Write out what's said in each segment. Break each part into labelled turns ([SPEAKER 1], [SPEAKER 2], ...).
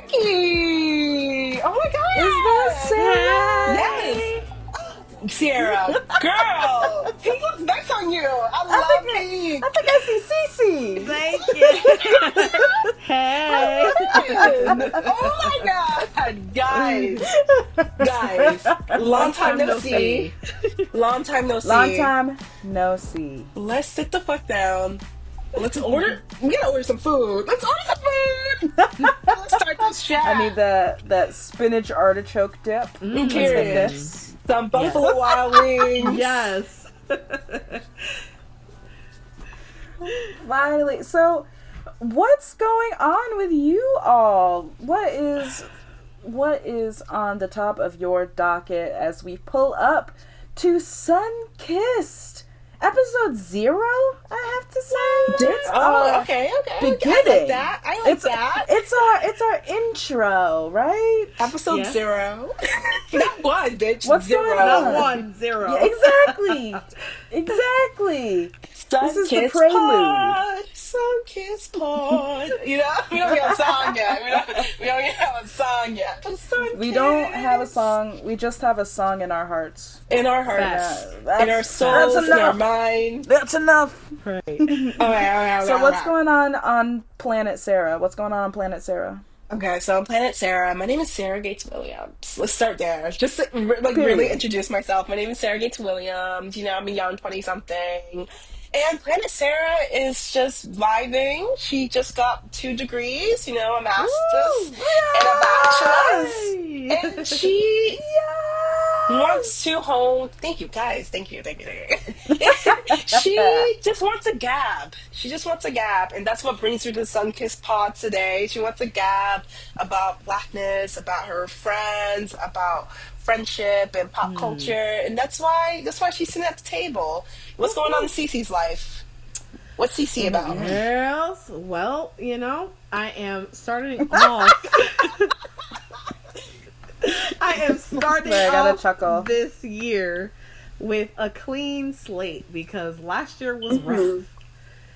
[SPEAKER 1] Frankie! Oh my god!
[SPEAKER 2] Is that Ciara?
[SPEAKER 1] Yes! Ciara, girl! Pink looks nice on you! I love Pink!
[SPEAKER 2] I think I see Cece.
[SPEAKER 3] Thank you. Hey.
[SPEAKER 1] Oh my god! Guys, long time no see. Long time no see.
[SPEAKER 2] Long time no see.
[SPEAKER 1] Let's sit the fuck down. Let's order. We gotta order some food. Let's order some food. Let's start this chat.
[SPEAKER 2] I need that spinach artichoke dip. Let's get
[SPEAKER 1] Period.
[SPEAKER 2] this.
[SPEAKER 1] Some Buffalo Wild Wings.
[SPEAKER 3] Yes.
[SPEAKER 2] Finally. So, what's going on with you all? What is on the top of your docket as we pull up to Sunkissed? Episode 0, I have to say.
[SPEAKER 1] Okay.
[SPEAKER 2] Beginning.
[SPEAKER 1] I like that.
[SPEAKER 2] It's our intro, right?
[SPEAKER 1] Episode 0. Not 1, bitch.
[SPEAKER 2] What's
[SPEAKER 1] 0.
[SPEAKER 2] going on?
[SPEAKER 3] Not 1, 0.
[SPEAKER 2] Yeah, exactly. This is the prelude.
[SPEAKER 1] Sunkissed Pod. You know, we don't get a song yet. We don't have a song yet.
[SPEAKER 2] We don't have a song. We just have a song in our hearts.
[SPEAKER 1] In our hearts.
[SPEAKER 2] Yeah,
[SPEAKER 1] In our souls. In our mind.
[SPEAKER 2] That's enough.
[SPEAKER 3] Right.
[SPEAKER 1] Okay.
[SPEAKER 2] So what's going on Planet Ciara? What's going on Planet Ciara?
[SPEAKER 1] Okay, so on Planet Ciara, my name is Ciara Gates Williams. Let's start there. Just to, really introduce myself. My name is Ciara Gates Williams. You know, I'm a young 20-something. And Planet Ciara is just vibing. She just got 2 degrees, you know, a master's and a bachelor's. And she wants to hold... Thank you, guys. Thank you. She just wants a gab. And that's what brings her to Sunkissed Pod today. She wants a gab about blackness, about her friends, about friendship and pop culture. And that's why she's sitting at the table. What's going on in Cece's life? What's Cece about?
[SPEAKER 3] Girls, well, you know, I am starting off. I am starting off this year with a clean slate because last year was rough.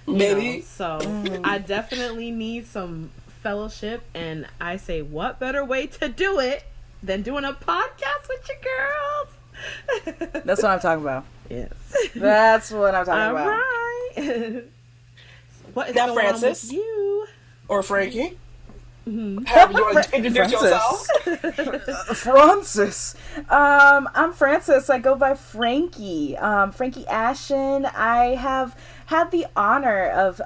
[SPEAKER 1] Maybe.
[SPEAKER 3] So I definitely need some fellowship, and I say, what better way to do it than doing a podcast with you girls?
[SPEAKER 2] That's what I'm talking about.
[SPEAKER 3] Yes.
[SPEAKER 2] That's what I'm talking about.
[SPEAKER 3] All right. What is
[SPEAKER 1] Now,
[SPEAKER 3] going
[SPEAKER 1] Francis?
[SPEAKER 3] on with you?
[SPEAKER 1] Or Frankie? However you want to introduce yourself.
[SPEAKER 2] Francis. I'm Francis. I go by Frankie. Frankie Ashen. I have had the honor of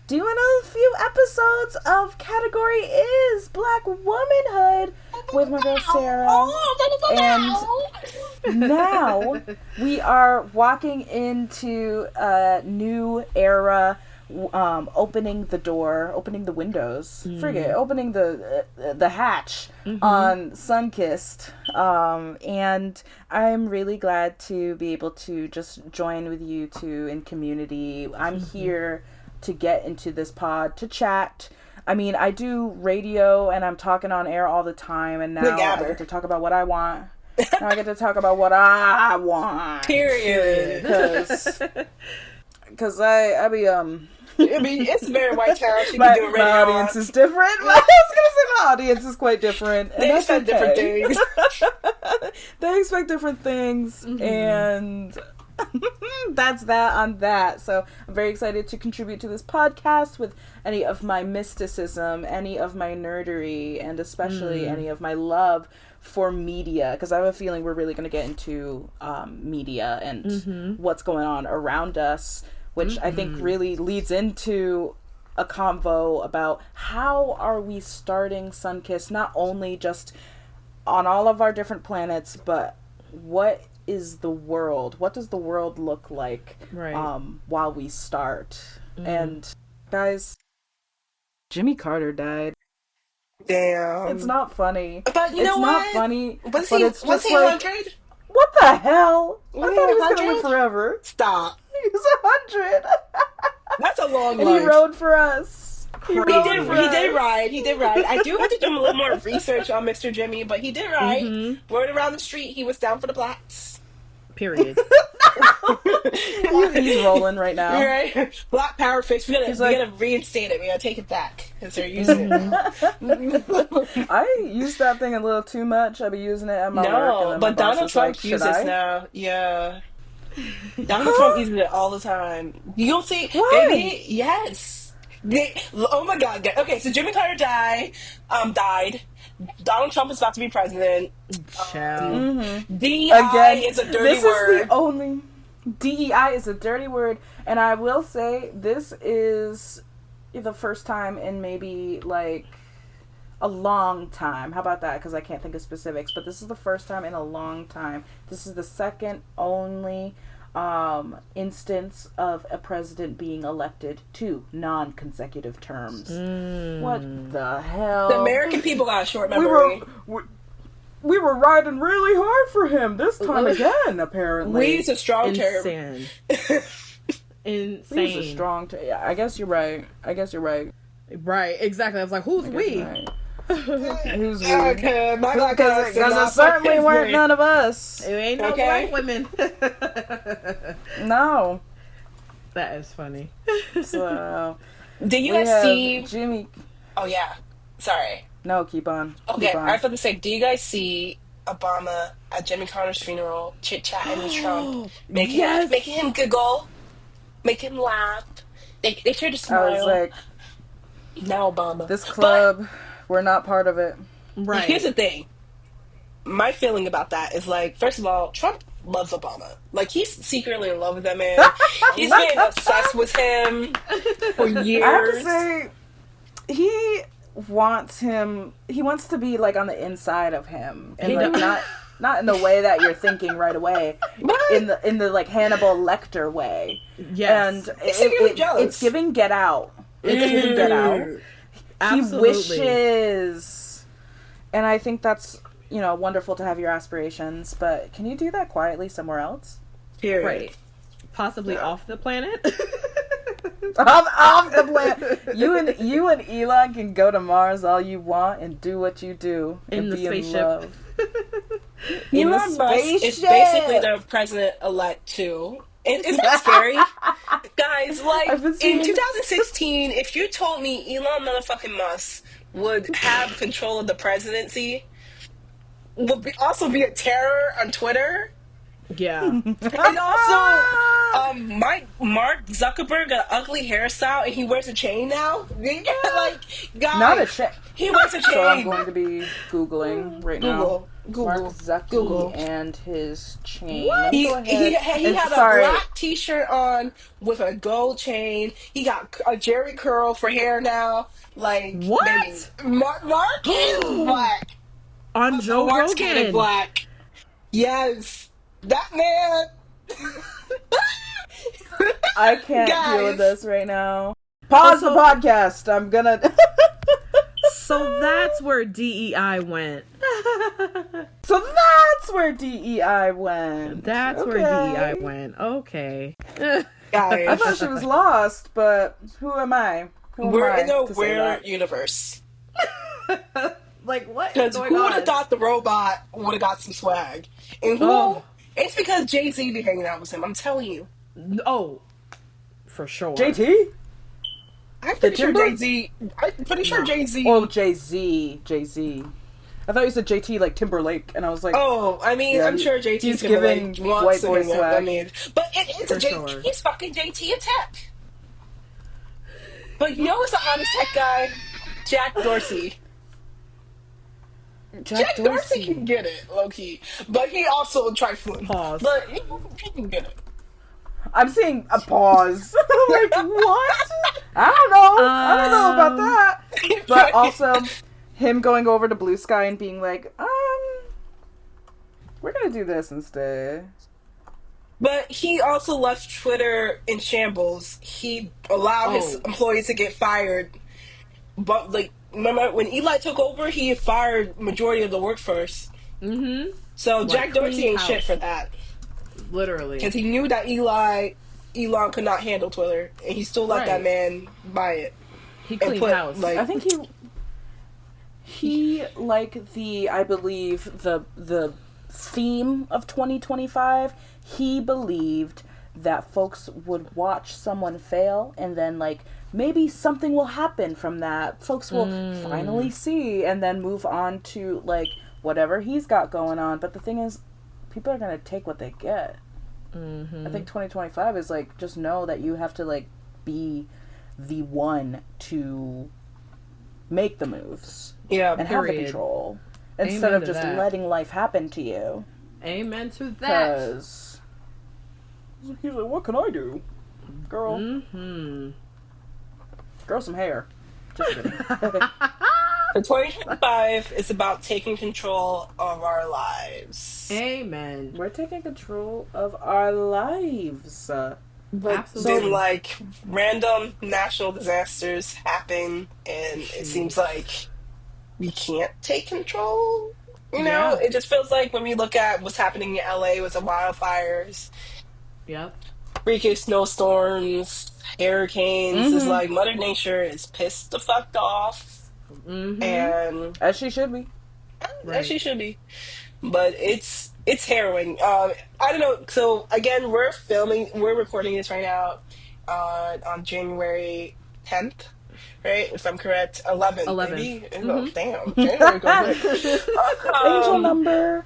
[SPEAKER 2] doing a few episodes of Category Is Black Womanhood with my girl Ciara. And now we are walking into a new era, opening the windows, opening the hatch on Sunkissed. And I'm really glad to be able to just join with you two in community. I'm here to get into this pod, to chat. I mean, I do radio and I'm talking on air all the time, and now I get to talk about what I want. Now I get to talk about what I want.
[SPEAKER 1] Period.
[SPEAKER 2] Because I be
[SPEAKER 1] I mean, it's very white town. She
[SPEAKER 2] my,
[SPEAKER 1] be doing radio.
[SPEAKER 2] My audience is different. I was gonna say my audience is quite different. And
[SPEAKER 1] They
[SPEAKER 2] that's
[SPEAKER 1] expect different things.
[SPEAKER 2] They expect different things, and that's that on that. So I'm very excited to contribute to this podcast with any of my mysticism, any of my nerdery, and especially any of my love for media, because I have a feeling we're really going to get into media and what's going on around us, which I think really leads into a convo about how are we starting Sunkissed, not only just on all of our different planets, but what is the world? What does the world look like while we start? And guys, Jimmy Carter died.
[SPEAKER 1] Damn.
[SPEAKER 2] It's not funny.
[SPEAKER 1] But you know
[SPEAKER 2] it's
[SPEAKER 1] what?
[SPEAKER 2] Not funny.
[SPEAKER 1] Was
[SPEAKER 2] but
[SPEAKER 1] he,
[SPEAKER 2] it's
[SPEAKER 1] was
[SPEAKER 2] just
[SPEAKER 1] he
[SPEAKER 2] like,
[SPEAKER 1] 100?
[SPEAKER 2] what the hell?
[SPEAKER 1] Was
[SPEAKER 2] I
[SPEAKER 1] he
[SPEAKER 2] thought he was gonna
[SPEAKER 1] 100?
[SPEAKER 2] live forever.
[SPEAKER 1] Stop.
[SPEAKER 2] He was 100.
[SPEAKER 1] That's a long
[SPEAKER 2] And
[SPEAKER 1] life.
[SPEAKER 2] he rode for us. He
[SPEAKER 1] He did ride. I do have to do a little more research on Mr. Jimmy, but he did ride. Word around the street, he was down for the blacks.
[SPEAKER 3] Period.
[SPEAKER 2] He's rolling right now.
[SPEAKER 1] Right? Black power fist. We gotta reinstate it. We gotta take it back. because they're using it.
[SPEAKER 2] I use that thing a little too much. I'll be using it at my work, and
[SPEAKER 1] No,
[SPEAKER 2] then my
[SPEAKER 1] but
[SPEAKER 2] boss
[SPEAKER 1] Donald
[SPEAKER 2] is like,
[SPEAKER 1] Trump
[SPEAKER 2] should
[SPEAKER 1] uses
[SPEAKER 2] I?
[SPEAKER 1] now. Yeah. Donald Trump uses it all the time. You'll see,
[SPEAKER 2] Why?
[SPEAKER 1] baby. Yes. Oh my God. Okay, so Jimmy Carter died. Donald Trump is about to be president.
[SPEAKER 3] Chill.
[SPEAKER 1] DEI
[SPEAKER 2] Again,
[SPEAKER 1] is a dirty
[SPEAKER 2] this
[SPEAKER 1] word.
[SPEAKER 2] is the only DEI is a dirty word, and I will say this is the first time in maybe like a long time. How about that? Because I can't think of specifics, but this is the first time in a long time. This is the second only instance of a president being elected to non-consecutive terms. What the hell?
[SPEAKER 1] The American people got a short
[SPEAKER 2] we
[SPEAKER 1] memory.
[SPEAKER 2] we were riding really hard for him this time again. Apparently,
[SPEAKER 1] We use a strong term.
[SPEAKER 3] Insane.
[SPEAKER 2] we
[SPEAKER 3] Insane.
[SPEAKER 2] use a strong term. Yeah, I guess you're right.
[SPEAKER 3] Right, exactly. I was like, who's we?
[SPEAKER 2] Right. Who's we?
[SPEAKER 1] Okay, my God,
[SPEAKER 2] Because it certainly weren't none of us.
[SPEAKER 3] It ain't no
[SPEAKER 1] Okay.
[SPEAKER 3] black women.
[SPEAKER 2] No.
[SPEAKER 3] That is funny.
[SPEAKER 2] So
[SPEAKER 1] Did you
[SPEAKER 2] we
[SPEAKER 1] guys
[SPEAKER 2] have
[SPEAKER 1] see?
[SPEAKER 2] Jimmy?
[SPEAKER 1] Oh yeah. Sorry.
[SPEAKER 2] No, keep on.
[SPEAKER 1] Okay,
[SPEAKER 2] Keep on.
[SPEAKER 1] I was about to say, do you guys see Obama at Jimmy Carter's funeral chit-chatting with Trump, making him giggle, making him laugh? They tried to
[SPEAKER 2] I
[SPEAKER 1] smile.
[SPEAKER 2] was like,
[SPEAKER 1] Now Obama.
[SPEAKER 2] this club, we're not part of it.
[SPEAKER 3] Right.
[SPEAKER 1] Here's the thing. My feeling about that is like, first of all, Trump loves Obama. Like, he's secretly in love with that man. He's been obsessed with him for years.
[SPEAKER 2] I have to say, he wants to be like on the inside of him, and like not in the way that you're thinking right away, in the like Hannibal Lecter way.
[SPEAKER 3] Yes.
[SPEAKER 2] And
[SPEAKER 1] jealous.
[SPEAKER 2] it's giving Get Out. It's giving Get Out.
[SPEAKER 3] Absolutely.
[SPEAKER 2] He wishes, and I think that's wonderful to have your aspirations, but can you do that quietly somewhere else?
[SPEAKER 1] Period.
[SPEAKER 3] Right. Possibly off the planet.
[SPEAKER 2] off the planet. You and Elon can go to Mars all you want and do what you do
[SPEAKER 3] In
[SPEAKER 2] and
[SPEAKER 3] the
[SPEAKER 2] be in
[SPEAKER 3] spaceship.
[SPEAKER 2] love.
[SPEAKER 1] Elon Musk is basically the president-elect too. Isn't that scary? Guys, like, in 2016, if you told me Elon motherfucking Musk would have control of the presidency, would also be a terror on Twitter,
[SPEAKER 3] Yeah.
[SPEAKER 1] and also, Mark Zuckerberg got an ugly hairstyle and he wears a chain now. Like, guys,
[SPEAKER 2] Not a chain.
[SPEAKER 1] he wears a chain.
[SPEAKER 2] So I'm going to be Googling right now.
[SPEAKER 1] Google.
[SPEAKER 2] Mark Zuckerberg
[SPEAKER 1] Google.
[SPEAKER 2] and his chain.
[SPEAKER 3] What?
[SPEAKER 1] He
[SPEAKER 2] Go ahead.
[SPEAKER 1] had a black t-shirt on with a gold chain. He got a Jerry curl for hair now. Like,
[SPEAKER 3] What?
[SPEAKER 1] baby. Mark is black.
[SPEAKER 3] On Joe
[SPEAKER 1] Mark's kind of
[SPEAKER 3] Rogan.
[SPEAKER 1] black. Yes. That man.
[SPEAKER 2] I can't
[SPEAKER 1] Guys.
[SPEAKER 2] deal with this right now. Pause the podcast. I'm gonna.
[SPEAKER 3] So that's where DEI went.
[SPEAKER 2] So that's where DEI went.
[SPEAKER 3] That's where DEI went. Okay.
[SPEAKER 2] I
[SPEAKER 1] Guys,
[SPEAKER 2] thought she was lost, but who am I?
[SPEAKER 1] we're in a
[SPEAKER 2] to say
[SPEAKER 1] weird
[SPEAKER 2] that?
[SPEAKER 1] universe.
[SPEAKER 3] Like, what is
[SPEAKER 1] Because
[SPEAKER 3] going
[SPEAKER 1] who would
[SPEAKER 3] on?
[SPEAKER 1] have thought the robot would have got some swag? And who?
[SPEAKER 3] Oh.
[SPEAKER 1] It's because Jay-Z be hanging out with him. I'm telling you.
[SPEAKER 3] Oh, for sure.
[SPEAKER 2] JT?
[SPEAKER 1] I'm pretty sure
[SPEAKER 2] Timber?
[SPEAKER 1] Jay-Z. I'm pretty sure Jay-Z.
[SPEAKER 2] Oh, Jay-Z. Jay-Z. I thought you said JT like Timberlake, and I was like,
[SPEAKER 1] Oh, I mean,
[SPEAKER 2] Yeah,
[SPEAKER 1] I'm sure JT's
[SPEAKER 2] he's
[SPEAKER 1] gonna
[SPEAKER 2] giving
[SPEAKER 1] like, want
[SPEAKER 2] white
[SPEAKER 1] to
[SPEAKER 2] boy
[SPEAKER 1] hang out.
[SPEAKER 2] swag.
[SPEAKER 1] I mean, but it's a
[SPEAKER 3] For
[SPEAKER 1] J.
[SPEAKER 3] sure.
[SPEAKER 1] He's fucking JT a tech. But you know what's the honest tech guy? Jack Dorsey. Jack Dorsey can get it, low key, but he also trifling.
[SPEAKER 3] Pause.
[SPEAKER 1] But he can get it.
[SPEAKER 2] I'm seeing a pause. Like, what? I don't know about that. But also, him going over to Blue Sky and being like, we're gonna do this instead.
[SPEAKER 1] But he also left Twitter in shambles. He allowed his employees to get fired. But, like, remember when Eli took over, he fired majority of the workforce.
[SPEAKER 3] Mm-hmm.
[SPEAKER 1] So
[SPEAKER 3] Like
[SPEAKER 1] Jack Dorsey
[SPEAKER 3] clean
[SPEAKER 1] ain't shit
[SPEAKER 3] house.
[SPEAKER 1] for that.
[SPEAKER 3] Literally.
[SPEAKER 1] Because he knew that Elon could not handle Twitter. And he still let that
[SPEAKER 3] Right.
[SPEAKER 1] man buy it.
[SPEAKER 3] He cleaned
[SPEAKER 1] put,
[SPEAKER 3] house.
[SPEAKER 1] like-
[SPEAKER 2] I think he like I believe the theme of 2025, he believed that folks would watch someone fail and then like maybe something will happen from that. Folks will finally see and then move on to like whatever he's got going on. But the thing is, people are going to take what they get. I think 2025 is like, just know that you have to like be the one to make the moves.
[SPEAKER 1] Yeah,
[SPEAKER 2] and have the control. Instead of just letting life happen to you.
[SPEAKER 3] Amen to that.
[SPEAKER 2] Because he's like, what can I do? Girl. Grow some hair. Just kidding.
[SPEAKER 1] So 2025 is about taking control of our lives.
[SPEAKER 3] Amen.
[SPEAKER 2] We're taking control of our lives.
[SPEAKER 1] But
[SPEAKER 3] Absolutely.
[SPEAKER 1] then, like, random natural disasters happen, and it seems like we can't take control. You know, it just feels like when we look at what's happening in LA with the wildfires, freakish snowstorms, hurricanes, it's like Mother Nature is pissed the fuck off. And
[SPEAKER 2] as she should be.
[SPEAKER 1] As she should be. But it's harrowing. I don't know. So again, we're recording this right now on January 10th, right? If I'm correct, 11th. Maybe. Oh, damn, January go quick.
[SPEAKER 2] Angel number.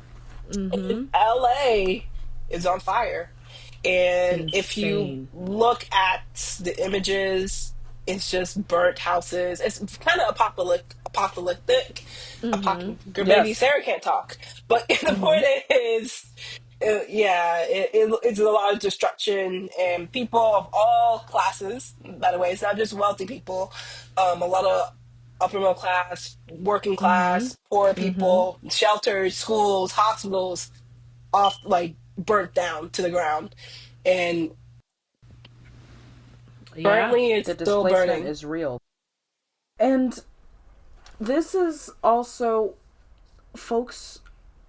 [SPEAKER 1] LA is on fire, and if you look at the images, it's just burnt houses. It's kind of apocalyptic. Maybe Sarah can't talk, but the point is, it's a lot of destruction, and people of all classes. By the way, it's not just wealthy people. A lot of upper middle class, working class, poor people, shelters, schools, hospitals, off like burnt down to the ground, and currently it's
[SPEAKER 2] the
[SPEAKER 1] still
[SPEAKER 2] displacement
[SPEAKER 1] burning.
[SPEAKER 2] is real. And this is also, folks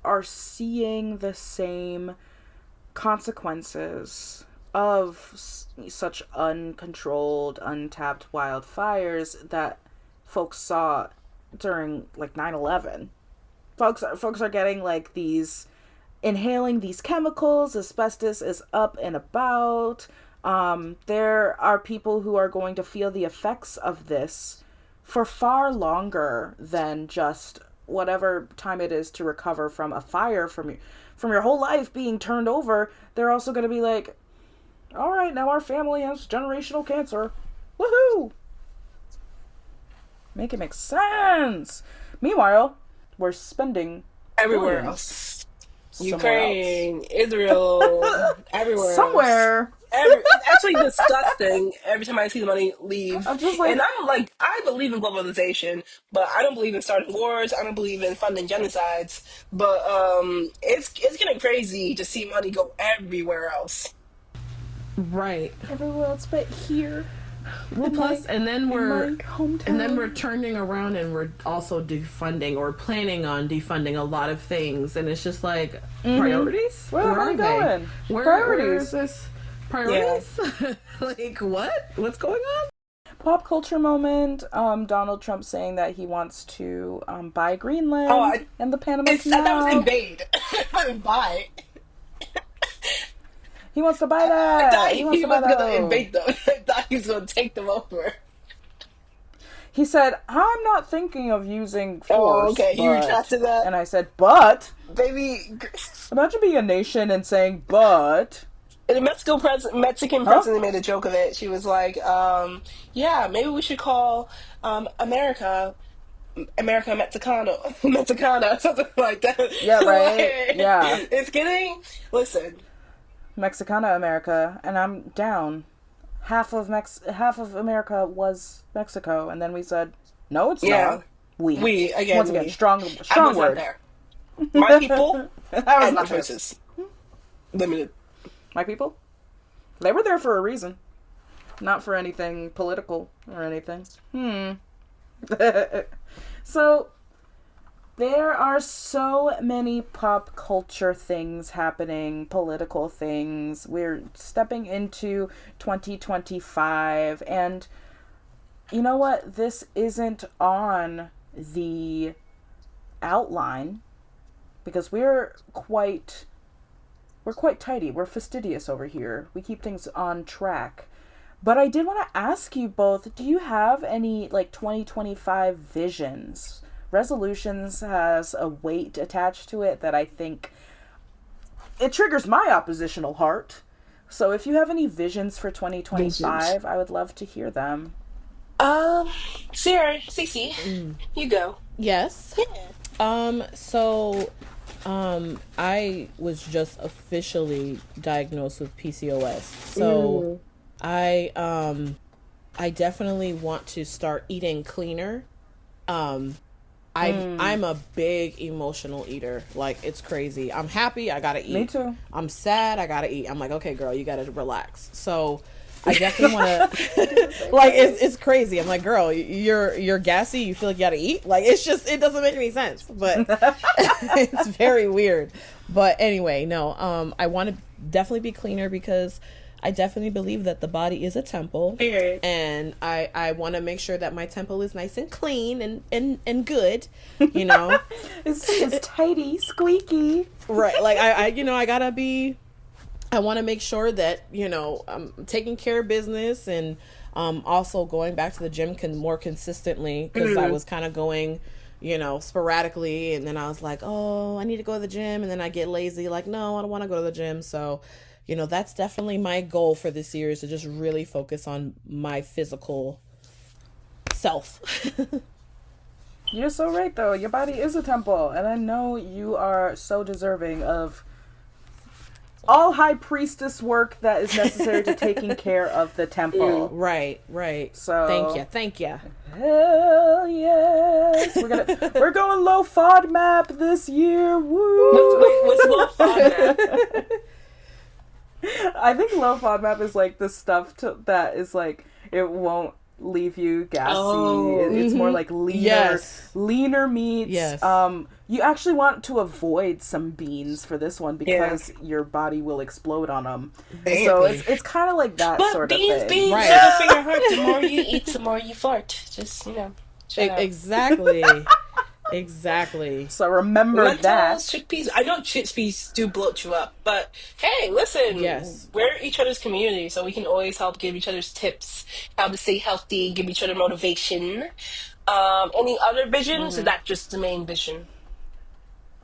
[SPEAKER 2] are seeing the same consequences of such uncontrolled, untapped wildfires that folks saw during like 9/11. Folks are getting like these, inhaling these chemicals. Asbestos is up and about. There are people who are going to feel the effects of this for far longer than just whatever time it is to recover from a fire, from your whole life being turned over. They're also going to be like, all right, now our family has generational cancer. Woohoo! Make it make sense. Meanwhile, we're spending
[SPEAKER 1] Everywhere
[SPEAKER 2] billions
[SPEAKER 1] else. Ukraine, Israel, everywhere
[SPEAKER 2] somewhere.
[SPEAKER 1] It's actually disgusting every time I see the money leave.
[SPEAKER 2] I'm just like,
[SPEAKER 1] and I'm like, I believe in globalization, but I don't believe in starting wars. I don't believe in funding genocides. But it's getting crazy to see money go everywhere else.
[SPEAKER 3] Right.
[SPEAKER 2] Everywhere else but here.
[SPEAKER 3] Well, plus, and then we're
[SPEAKER 2] hometown.
[SPEAKER 3] turning around and we're also defunding or planning on defunding a lot of things, and it's just like priorities.
[SPEAKER 2] Where are they going?
[SPEAKER 3] Where is this? Priorities? Yeah. Like what? What's going on?
[SPEAKER 2] Pop culture moment. Donald Trump saying that he wants to buy Greenland and the Panama Canal.
[SPEAKER 1] That was invade. Buy.
[SPEAKER 2] He wants to buy that.
[SPEAKER 1] I thought he was going to invade them. I thought he was going to take them over.
[SPEAKER 2] He said, I'm not thinking of using force.
[SPEAKER 1] Oh, okay. He retracted that.
[SPEAKER 2] And I said, but.
[SPEAKER 1] Baby.
[SPEAKER 2] Imagine being a nation and saying, but.
[SPEAKER 1] And the Mexican president made a joke of it. She was like, yeah, maybe we should call America Mexicana, something like that.
[SPEAKER 2] Yeah, right?
[SPEAKER 1] Like,
[SPEAKER 2] yeah.
[SPEAKER 1] It's getting, listen.
[SPEAKER 2] Mexicana America, and I'm down. Half of America was Mexico, and then we said, no, it's not.
[SPEAKER 1] We, again,
[SPEAKER 2] once again, strong
[SPEAKER 1] I was
[SPEAKER 2] word.
[SPEAKER 1] not there. My people
[SPEAKER 2] I was
[SPEAKER 1] my choices. Limited.
[SPEAKER 2] My people? They were there for a reason. Not for anything political or anything. So, there are so many pop culture things happening, political things. We're stepping into 2025, and you know what? This isn't on the outline because we're quite we're quite tidy. We're fastidious over here. We keep things on track. But I did want to ask you both, do you have any, like, 2025 visions? Resolutions has a weight attached to it that I think it triggers my oppositional heart. So if you have any visions for 2025, I would love to hear them.
[SPEAKER 1] Ciara, Cece, you go.
[SPEAKER 3] Yes. So I was just officially diagnosed with PCOS. So I definitely want to start eating cleaner. I'm a big emotional eater. Like, it's crazy. I'm happy, I gotta eat.
[SPEAKER 2] Me too.
[SPEAKER 3] I'm sad, I gotta eat. I'm like, okay, girl, you gotta relax. So I definitely want to. Like, it's crazy. I'm like, girl, you're gassy. You feel like you gotta eat. Like, it's just, it doesn't make any sense. But it's very weird. But anyway, no. I want to definitely be cleaner because I definitely believe that the body is a temple.
[SPEAKER 1] Period.
[SPEAKER 3] And I want to make sure that my temple is nice and clean and good, you know.
[SPEAKER 2] It's tidy, squeaky.
[SPEAKER 3] Right. Like, I gotta be, I want to make sure that, you know, I'm taking care of business and also going back to the gym more consistently, because I was kind of going, you know, sporadically, and then I was like, oh, I need to go to the gym, and then I get lazy, like, no, I don't want to go to the gym. So, you know, that's definitely my goal for this year, is to just really focus on my physical self.
[SPEAKER 2] You're so right, though. Your body is a temple, and I know you are so deserving of all high priestess work that is necessary to taking care of the temple.
[SPEAKER 3] Right.
[SPEAKER 2] So
[SPEAKER 3] Thank you.
[SPEAKER 2] Hell yes. We're going low FODMAP this year. Woo!
[SPEAKER 1] What's low FODMAP?
[SPEAKER 2] I think low FODMAP is like the stuff that is like, it won't leave you gassy. It's more like leaner meats.
[SPEAKER 3] Yes.
[SPEAKER 2] You actually want to avoid some beans for this one because your body will explode on them.
[SPEAKER 1] Baby.
[SPEAKER 2] So it's kind of like that sort of thing.
[SPEAKER 1] Beans,
[SPEAKER 3] right.
[SPEAKER 1] sugar for your heart. The more you eat, the more you fart. Just, you know.
[SPEAKER 3] Exactly. Exactly.
[SPEAKER 2] So remember
[SPEAKER 1] Lentils,
[SPEAKER 2] that.
[SPEAKER 1] chickpeas. I know chickpeas do bloat you up, but hey, listen.
[SPEAKER 3] Yes.
[SPEAKER 1] We're each other's community, so we can always help give each other's tips, how to stay healthy, give each other motivation. Any other visions? Or is that just the main vision?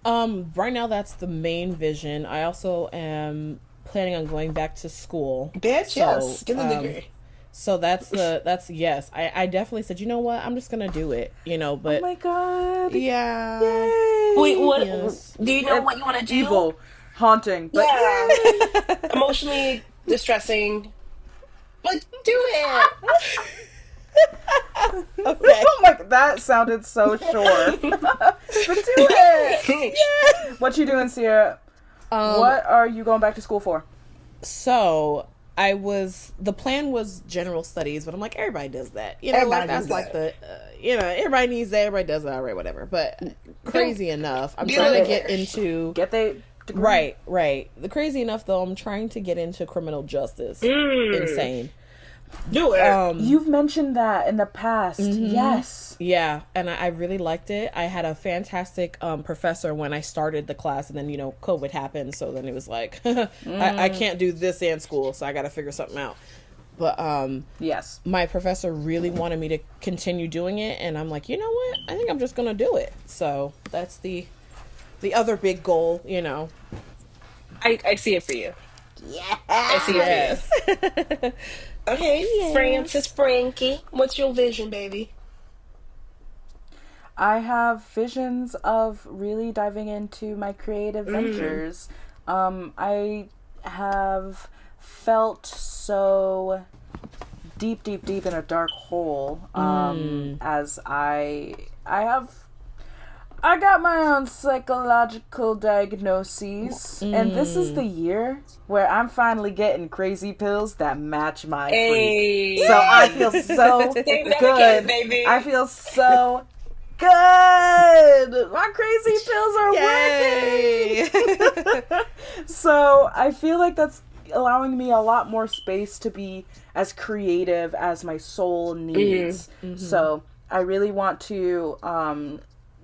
[SPEAKER 3] Right now that's the main vision. I also am planning on going back to school.
[SPEAKER 1] Bitch, yes. Get the degree.
[SPEAKER 3] So that's yes. I definitely said, you know what, I'm just gonna do it, you know, but
[SPEAKER 2] Oh my god.
[SPEAKER 3] yeah.
[SPEAKER 2] Yay.
[SPEAKER 1] Wait, what?
[SPEAKER 3] Yes.
[SPEAKER 1] Do you know what you want to do?
[SPEAKER 2] Evil. Haunting. But
[SPEAKER 1] Yeah. Emotionally distressing. But do it.
[SPEAKER 3] Okay.
[SPEAKER 2] Oh my, that sounded so sure. But do it. What you doing, Ciara? What are you going back to school for?
[SPEAKER 3] So the plan was general studies, but I'm like, everybody does that, you know.
[SPEAKER 1] Everybody
[SPEAKER 3] Like, that's
[SPEAKER 1] does
[SPEAKER 3] like
[SPEAKER 1] that.
[SPEAKER 3] the you know, everybody needs that, everybody does that, all right, whatever. But crazy enough, I'm trying to get into
[SPEAKER 2] Get the degree.
[SPEAKER 3] right. The crazy enough though, I'm trying to get into criminal justice. Insane.
[SPEAKER 1] Do it.
[SPEAKER 2] You've mentioned that in the past. Yes.
[SPEAKER 3] Yeah, and I really liked it. I had a fantastic professor when I started the class, and then, you know, COVID happened, so then it was like, I can't do this in school, so I got to figure something out. But
[SPEAKER 2] Yes.
[SPEAKER 3] my professor really wanted me to continue doing it, and I'm like, you know what? I think I'm just going to do it. So that's the other big goal, you know.
[SPEAKER 1] I see it for you. Yeah. I see it for you. Okay, Frankie, what's your vision, baby?
[SPEAKER 2] I have visions of really diving into my creative ventures. I have felt so deep in a dark hole as I got my own psychological diagnoses, and this is the year where I'm finally getting crazy pills that match my freak. So I feel so good.
[SPEAKER 1] Baby.
[SPEAKER 2] I feel so good. My crazy pills are working. So I feel like that's allowing me a lot more space to be as creative as my soul needs. So I really want to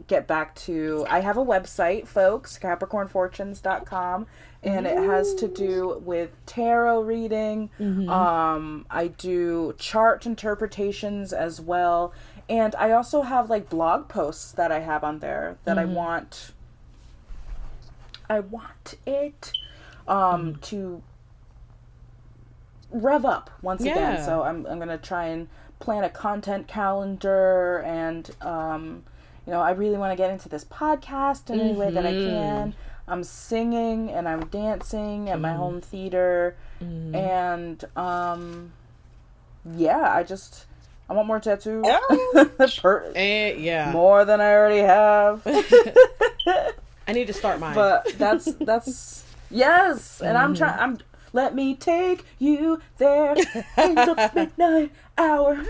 [SPEAKER 2] get back to, I have a website, folks, capricornfortunes.com, and it has to do with tarot reading. I do chart interpretations as well, and I also have like blog posts that I have on there that I want it to rev up once again. So I'm gonna try and plan a content calendar, and I really want to get into this podcast in any way that I can. I'm singing and I'm dancing at my home theater, and I want more tattoos. More than I already have.
[SPEAKER 3] I need to start mine.
[SPEAKER 2] But that's yes, and I'm let me take you there in the midnight hour.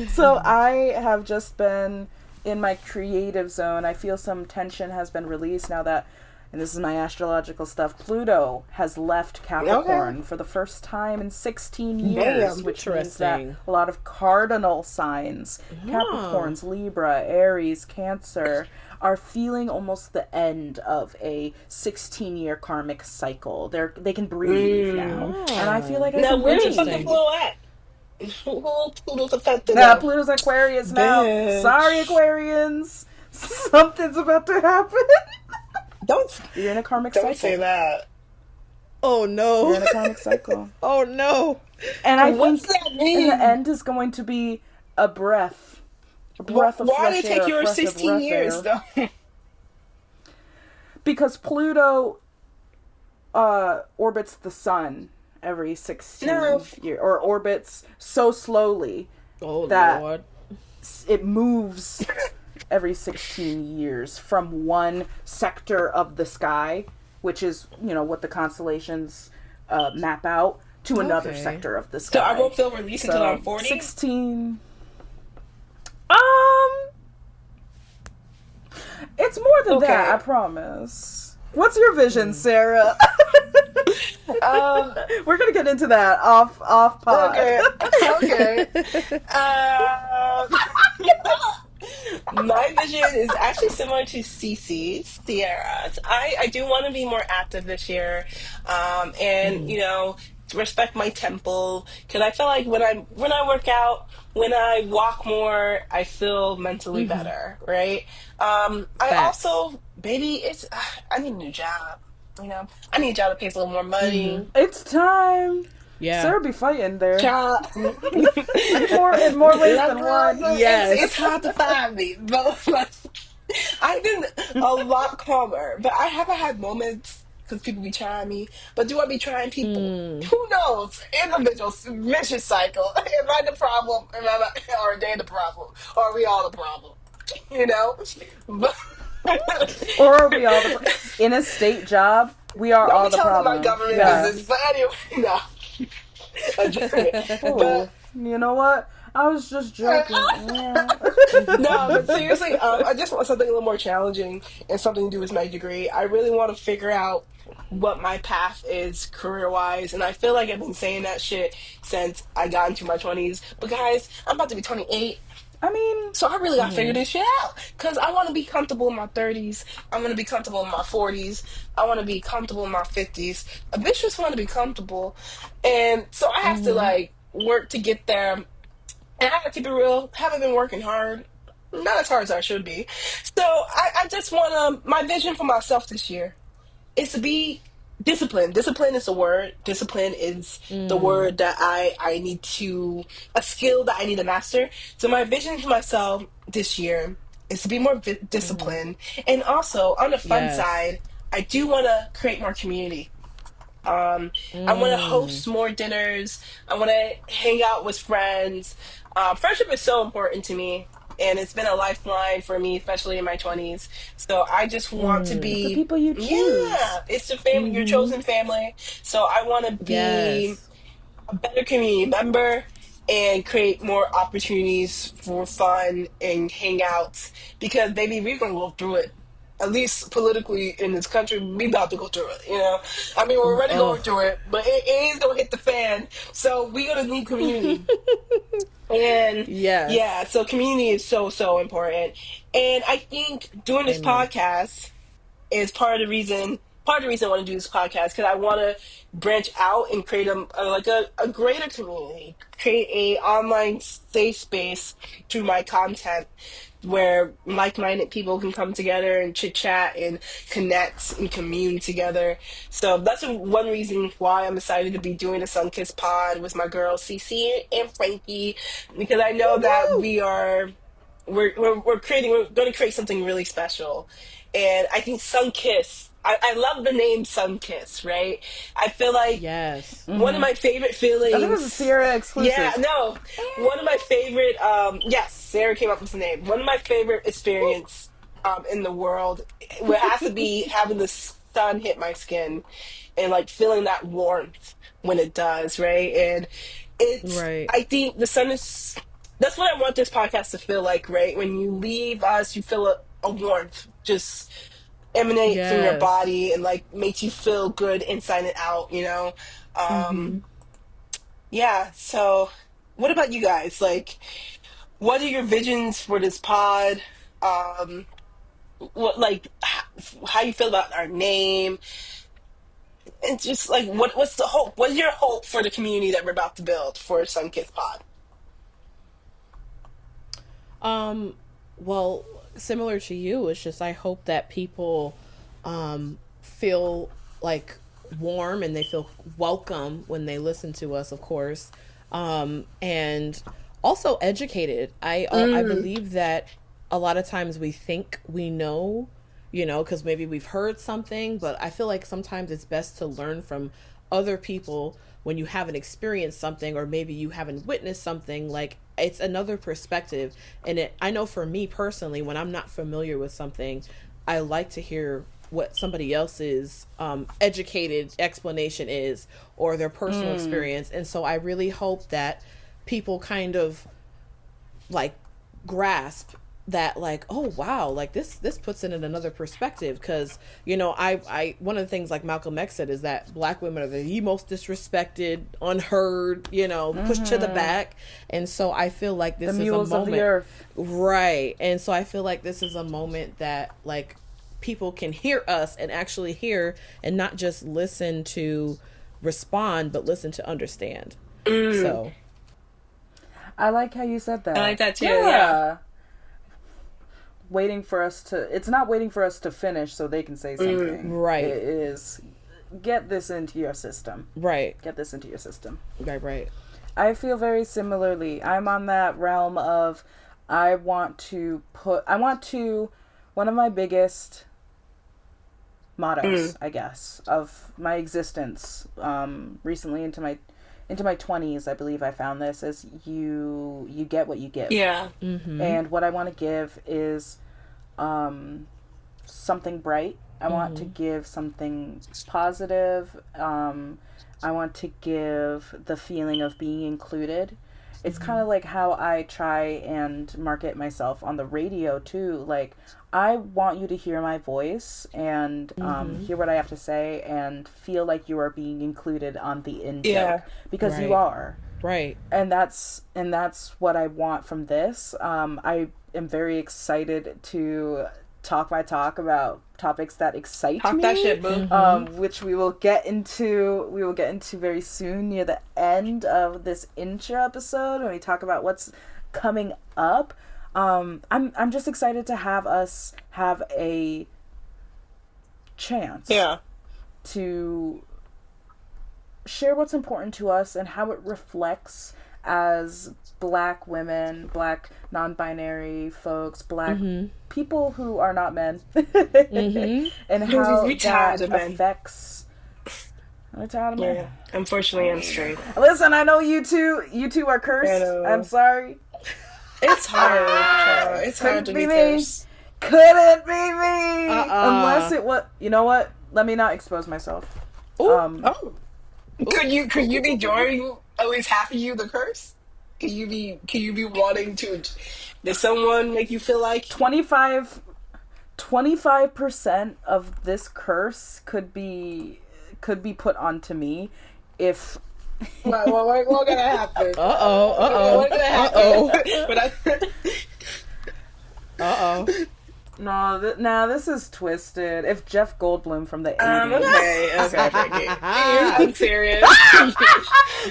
[SPEAKER 2] So I have just been in my creative zone. I feel some tension has been released now that, and this is my astrological stuff, Pluto has left Capricorn for the first time in 16 years, which means that a lot of cardinal signs, Capricorns, Libra, Aries, Cancer, are feeling almost the end of a 16-year karmic cycle. They can breathe now. And I feel like I can breathe.
[SPEAKER 1] Where's the fucking Pluto at? Pluto's affected.
[SPEAKER 2] Pluto's Aquarius now. Bitch. Sorry, Aquarians. Something's about to happen. You're in a karmic cycle.
[SPEAKER 1] Don't say that.
[SPEAKER 3] Oh no.
[SPEAKER 2] You're in a karmic cycle.
[SPEAKER 3] Oh no.
[SPEAKER 2] And I think in the end is going to be a breath. Why
[SPEAKER 1] did it take you 16 years, though?
[SPEAKER 2] Because Pluto orbits the sun every 16 years, or orbits so slowly that
[SPEAKER 3] Lord.
[SPEAKER 2] It moves every 16 years from one sector of the sky, which is, what the constellations map out, to another sector of the sky.
[SPEAKER 1] So I won't feel released until I'm 40?
[SPEAKER 2] 16... It's more than that, I promise. What's your vision, Sarah? We're gonna get into that off pod.
[SPEAKER 1] Okay. My vision is actually similar to Cece's, Ciara's. I do want to be more active this year, and respect my temple, because I feel like when I work out, when I walk more, I feel mentally better, right? I also, baby, I need a new job. I need a job that pays a little more money.
[SPEAKER 2] It's time.
[SPEAKER 3] Yeah,
[SPEAKER 2] Sarah be fighting there.
[SPEAKER 1] Job.
[SPEAKER 2] in more ways than one.
[SPEAKER 1] Yes, it's hard to find me, but I've been a lot calmer. But I haven't had moments because people be trying me. But do I be trying people? Who knows? Individual vicious cycle. Am I the problem? Or are they the problem? Or are we all the problem? But,
[SPEAKER 2] or are we all in a state job? We are all the problem.
[SPEAKER 1] My government business, but anyway, no.
[SPEAKER 2] But you know what? I was just joking.
[SPEAKER 1] No, but seriously, I just want something a little more challenging and something to do with my degree. I really want to figure out what my path is career-wise, and I feel like I've been saying that shit since I got into my 20s. But guys, I'm about to be 28. So I really gotta figure this shit out, because I want to be comfortable in my 30s. I want to be comfortable in my 40s. I want to be comfortable in my 50s. A bitch just want to be comfortable, and so I have to work to get there. And I gotta keep it real. Haven't been working hard, not as hard as I should be. So I just want my vision for myself this year is to be disciplined. Discipline is the word. Discipline is the word that I need to, a skill that I need to master. So my vision for myself this year is to be more disciplined. And also, on the fun side, I do want to create more community. I want to host more dinners. I want to hang out with friends. Friendship is so important to me. And it's been a lifeline for me, especially in my 20s. So I just want to be...
[SPEAKER 2] It's the people you choose.
[SPEAKER 1] Yeah, it's the family, your chosen family. So I want to be a better community member and create more opportunities for fun and hangouts. Because, baby, we're going to go through it. At least politically in this country, we about to go through it, we're already going through it, but it is going to hit the fan. So we're going to need community. And yeah,
[SPEAKER 3] Yes.
[SPEAKER 1] so community is so, so important. And I think doing this
[SPEAKER 3] Amen.
[SPEAKER 1] podcast is part of the reason I want to do this podcast, because I want to branch out and create a greater community, create a online safe space through my content where like-minded people can come together and chit chat and connect and commune together. So that's one reason why I'm excited to be doing a Sunkissed Pod with my girls Cece and Frankie, because I know that
[SPEAKER 3] Woo-woo!
[SPEAKER 1] we're going to create something really special. And I think Sunkiss, I love the name Sunkiss, right? I feel like
[SPEAKER 3] Yes.
[SPEAKER 1] one of my favorite
[SPEAKER 2] I think it was a
[SPEAKER 1] feelings.
[SPEAKER 2] Ciara
[SPEAKER 1] Yeah,
[SPEAKER 2] exclusive.
[SPEAKER 1] no. One of my favorite, yes, Sarah came up with the name. One of my favorite experience in the world, it has to be having the sun hit my skin and like feeling that warmth when it does, right? And
[SPEAKER 3] Right.
[SPEAKER 1] I think that's what I want this podcast to feel like, right? When you leave us, you feel a warmth just emanate from your
[SPEAKER 3] Yes.
[SPEAKER 1] body and like makes you feel good inside and out, you know? Um, yeah, so what about you guys? Like, what are your visions for this pod? Um, how you feel about our name? And just like, what's the hope? What is your hope for the community that we're about to build for Sunkissed Pod?
[SPEAKER 3] Um, well, similar to you, it's just I hope that people feel like warm and they feel welcome when they listen to us, of course, and also educated. I
[SPEAKER 1] Mm,
[SPEAKER 3] believe that a lot of times we think we know, because maybe we've heard something, but I feel like sometimes it's best to learn from other people when you haven't experienced something, or maybe you haven't witnessed something. Like, it's another perspective. And I know for me personally, when I'm not familiar with something, I like to hear what somebody else's educated explanation is, or their personal experience. And so I really hope that people kind of like grasp that, like, oh wow, like this puts it in another perspective. Because I one of the things, like Malcolm X said, is that black women are the most disrespected, unheard, pushed to the back. And so I feel like
[SPEAKER 2] The
[SPEAKER 3] this is a
[SPEAKER 2] mules of the
[SPEAKER 3] moment,
[SPEAKER 2] earth.
[SPEAKER 3] right? And so I feel like this is a moment that, like, people can hear us and actually hear, and not just listen to respond, but listen to understand.
[SPEAKER 1] mm.
[SPEAKER 3] So
[SPEAKER 2] I like how you said that.
[SPEAKER 1] I like that too, yeah.
[SPEAKER 2] It's not waiting for us to finish so they can say something.
[SPEAKER 3] Right.
[SPEAKER 2] It is, get this into your system.
[SPEAKER 3] right,
[SPEAKER 2] Get this into your system.
[SPEAKER 3] right.
[SPEAKER 2] I feel very similarly. I'm on that realm of, one of my biggest mottos, I guess, of my existence, recently into my 20s, I believe I found this, is you get what you give.
[SPEAKER 1] Yeah.
[SPEAKER 2] And what I want to give is something bright. I want to give something positive. I want to give the feeling of being included. It's kind of like how I try and market myself on the radio too. Like, I want you to hear my voice and hear what I have to say and feel like you are being included on the in
[SPEAKER 1] Yeah.
[SPEAKER 2] joke, because you
[SPEAKER 3] Right.
[SPEAKER 2] are.
[SPEAKER 3] Right.
[SPEAKER 2] And that's what I want from this. I am very excited to talk about topics that excite
[SPEAKER 1] Talk
[SPEAKER 2] me,
[SPEAKER 1] that shit, boo.
[SPEAKER 2] which we will get into very soon, near the end of this intro episode, when we talk about what's coming up. I'm just excited to have us have a chance
[SPEAKER 1] Yeah.
[SPEAKER 2] to share what's important to us and how it reflects as black women, black non-binary folks, black people who are not men, and how
[SPEAKER 1] You tired
[SPEAKER 2] that
[SPEAKER 1] of men.
[SPEAKER 2] affects. I'm tired of men.
[SPEAKER 1] Yeah. Unfortunately, I'm straight.
[SPEAKER 2] Listen, I know you two are cursed.
[SPEAKER 1] I know.
[SPEAKER 2] I'm sorry.
[SPEAKER 1] It's hard, Ciara. It's hard to
[SPEAKER 2] Couldn't
[SPEAKER 1] be
[SPEAKER 2] be me.
[SPEAKER 1] cursed.
[SPEAKER 2] Couldn't be me.
[SPEAKER 3] Uh-uh.
[SPEAKER 2] Unless it was. You know what? Let me not expose myself.
[SPEAKER 3] Ooh.
[SPEAKER 1] Oh. Could you be joining at least half of you the curse? Can you be wanting to? Does someone make you feel like
[SPEAKER 2] 25% of this curse could be put onto me if
[SPEAKER 1] What gonna happen? What gonna happen? But I.
[SPEAKER 2] No, this is twisted. If Jeff Goldblum from the 80s
[SPEAKER 1] Okay, Frankie. I'm serious.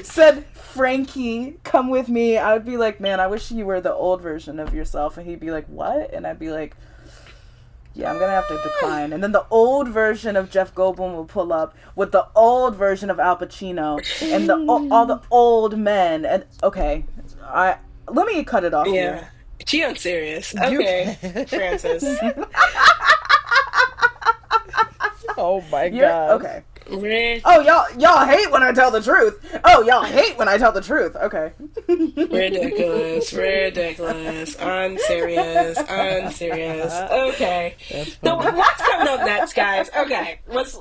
[SPEAKER 2] said, Frankie, come with me, I would be like, man, I wish you were the old version of yourself. And he'd be like, what? And I'd be like, yeah, I'm gonna have to decline. And then the old version of Jeff Goldblum will pull up with the old version of Al Pacino and all the old men. And okay, let me cut it off here.
[SPEAKER 1] She unserious. Okay, Francis.
[SPEAKER 3] Oh my god.
[SPEAKER 2] Okay. Oh, y'all hate when I tell the truth. Okay.
[SPEAKER 1] Ridiculous. Unserious. Okay. So what's coming up next, guys? Okay, let's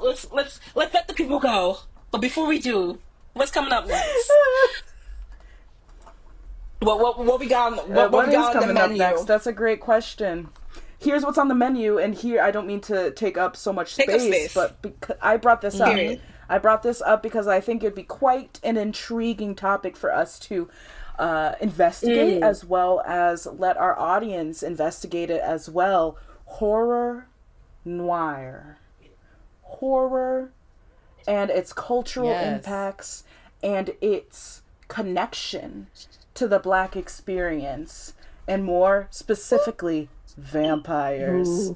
[SPEAKER 1] let the people go. But before we do, what's coming up next? What we got? What we got on the menu?
[SPEAKER 2] Up next? That's a great question. Here's what's on the menu, and here I don't mean to take up so much space, but because I brought this up. I brought this up because I think it'd be quite an intriguing topic for us to investigate, as well as let our audience investigate it as well. Horror noir. Horror and its cultural impacts and its connection to the Black experience, and more specifically, vampires.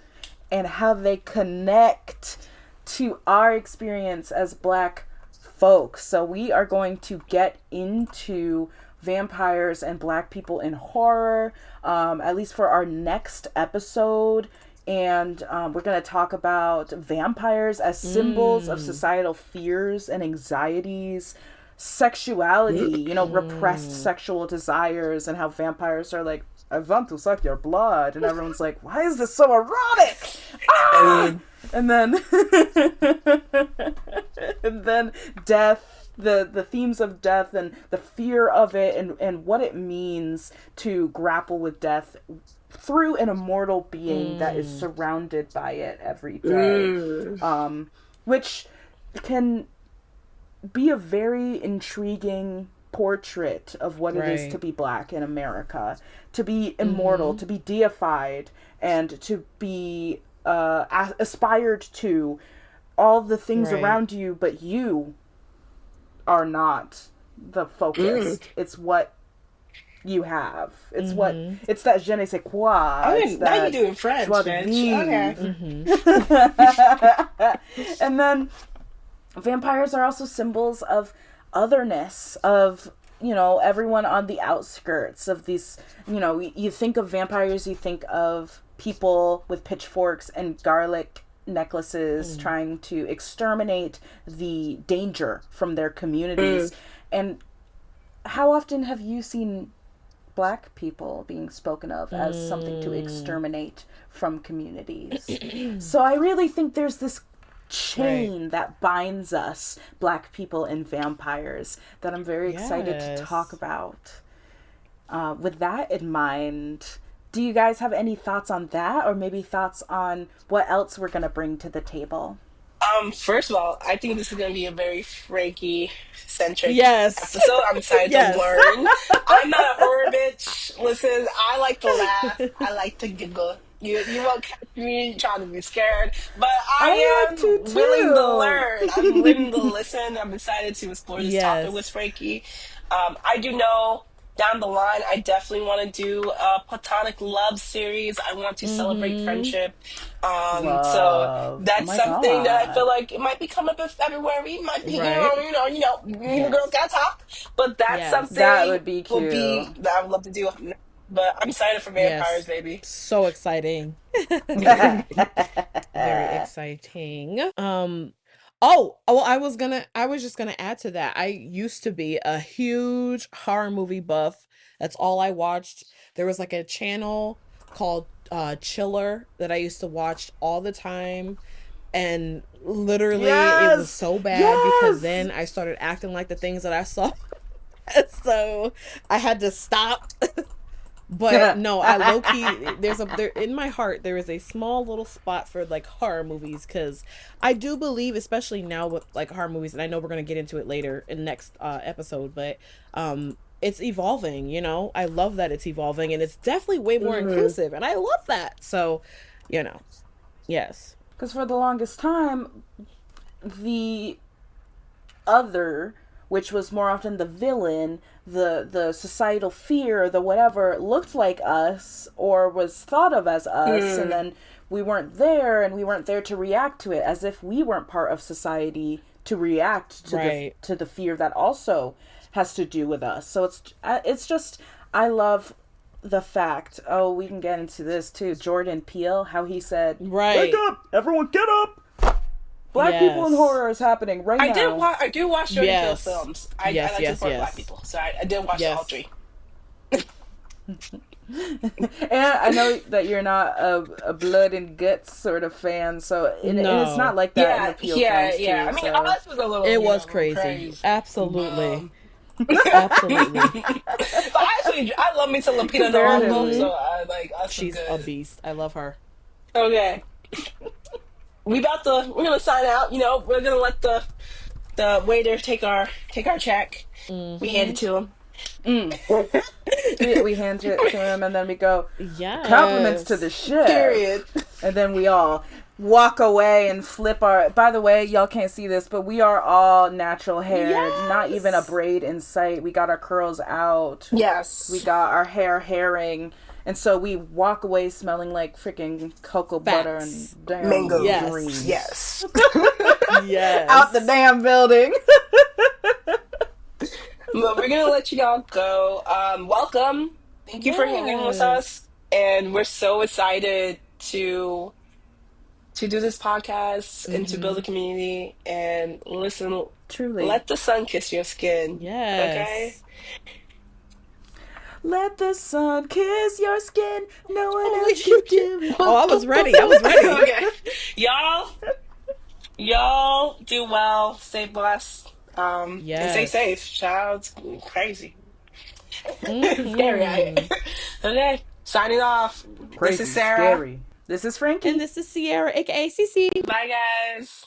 [SPEAKER 2] And how they connect to our experience as Black folks. So we are going to get into vampires and Black people in horror, at least for our next episode. And we're going to talk about vampires as symbols of societal fears and anxieties, sexuality, repressed sexual desires, and how vampires are like, I want to suck your blood. And everyone's like, why is this so erotic? Ah! And then death, the themes of death and the fear of it, and what it means to grapple with death through an immortal being that is surrounded by it every day. Which can be a very intriguing portrait of what it is to be Black in America, to be immortal, to be deified, and to be aspired to all the things around you, but you are not the focus. It's what you have. It's what it's that je ne sais quoi.
[SPEAKER 1] Now you're doing French,
[SPEAKER 2] Okay. And then vampires are also symbols of otherness, of everyone on the outskirts of these. You think of vampires, you think of people with pitchforks and garlic necklaces trying to exterminate the danger from their communities. And how often have you seen Black people being spoken of as something to exterminate from communities? So I really think there's this chain that binds us, Black people and vampires, that I'm very excited to talk about. With that in mind, do you guys have any thoughts on that, or maybe thoughts on what else we're going to bring to the table?
[SPEAKER 1] First of all, I think this is going to be a very Frankie-centric episode. I'm excited to learn. I'm not a horror bitch. Listen, I like to laugh. I like to giggle. You won't catch me trying to be scared, but I am willing to learn. I'm willing to listen. I'm excited to explore this topic with Frankie. I do know down the line, I definitely want to do a platonic love series. I want to celebrate friendship. So that's something that I feel like it might be coming up in February. Might be, girls gotta talk. But that's something
[SPEAKER 2] that would be cute.
[SPEAKER 1] That I would love to do. But I'm excited for vampires, baby.
[SPEAKER 3] So exciting. Very exciting. Oh, well, I was just gonna add to that. I used to be a huge horror movie buff. That's all I watched. There was like a channel called Chiller that I used to watch all the time. And literally it was so bad because then I started acting like the things that I saw. So I had to stop But no, I low key there in my heart there is a small little spot for like horror movies, because I do believe, especially now with like horror movies, and I know we're gonna get into it later in next episode, but it's evolving. I love that it's evolving, and it's definitely way more inclusive, and I love that. So, yes,
[SPEAKER 2] because for the longest time, the other, which was more often the villain, the societal fear, the whatever, looked like us or was thought of as us, and then we weren't there, and we weren't there to react to it, as if we weren't part of society to react to the fear that also has to do with us. So it's just, I love the fact, we can get into this too, Jordan Peele, how he said, wake up, everyone get up, Black people in horror is happening right now.
[SPEAKER 1] I do watch Jordan Peele films. I like to support Black people, so I did watch all three.
[SPEAKER 2] And I know that you're not a blood and guts sort of fan, so and it's not like that in the Peele films too.
[SPEAKER 1] I mean, ours was a little.
[SPEAKER 3] It was crazy. Absolutely. Absolutely.
[SPEAKER 1] But I love me some Lupita Nyong'o, so I like.
[SPEAKER 3] She's a beast. I love her.
[SPEAKER 1] Okay. We're gonna sign out. We're gonna let the waiter take our check. We hand it to him.
[SPEAKER 2] We hand it to him, and then we go, compliments to the chef.
[SPEAKER 1] Period.
[SPEAKER 2] And then we all walk away and flip our. By the way, y'all can't see this, but we are all natural haired. Not even a braid in sight. We got our curls out.
[SPEAKER 1] Yes.
[SPEAKER 2] We got our hair herring. And so we walk away smelling like freaking cocoa butter and damn
[SPEAKER 1] mango
[SPEAKER 2] greens.
[SPEAKER 1] Yes.
[SPEAKER 3] Yes.
[SPEAKER 2] Out the damn building.
[SPEAKER 1] But we're gonna let you all go. Welcome. Thank you for hanging with us, and we're so excited to do this podcast and to build a community and listen.
[SPEAKER 2] Truly,
[SPEAKER 1] let the sun kiss your skin.
[SPEAKER 3] Yes.
[SPEAKER 1] Okay.
[SPEAKER 2] Let the sun kiss your skin. No one else can do it.
[SPEAKER 3] Oh, I was ready.
[SPEAKER 1] Okay. Y'all do well. Stay blessed. And stay safe. Child's crazy. Scary. Okay. Signing off.
[SPEAKER 2] Crazy,
[SPEAKER 1] this is Sarah.
[SPEAKER 2] Scary. This is Frankie.
[SPEAKER 3] And this is Ciara, aka CC.
[SPEAKER 1] Bye, guys.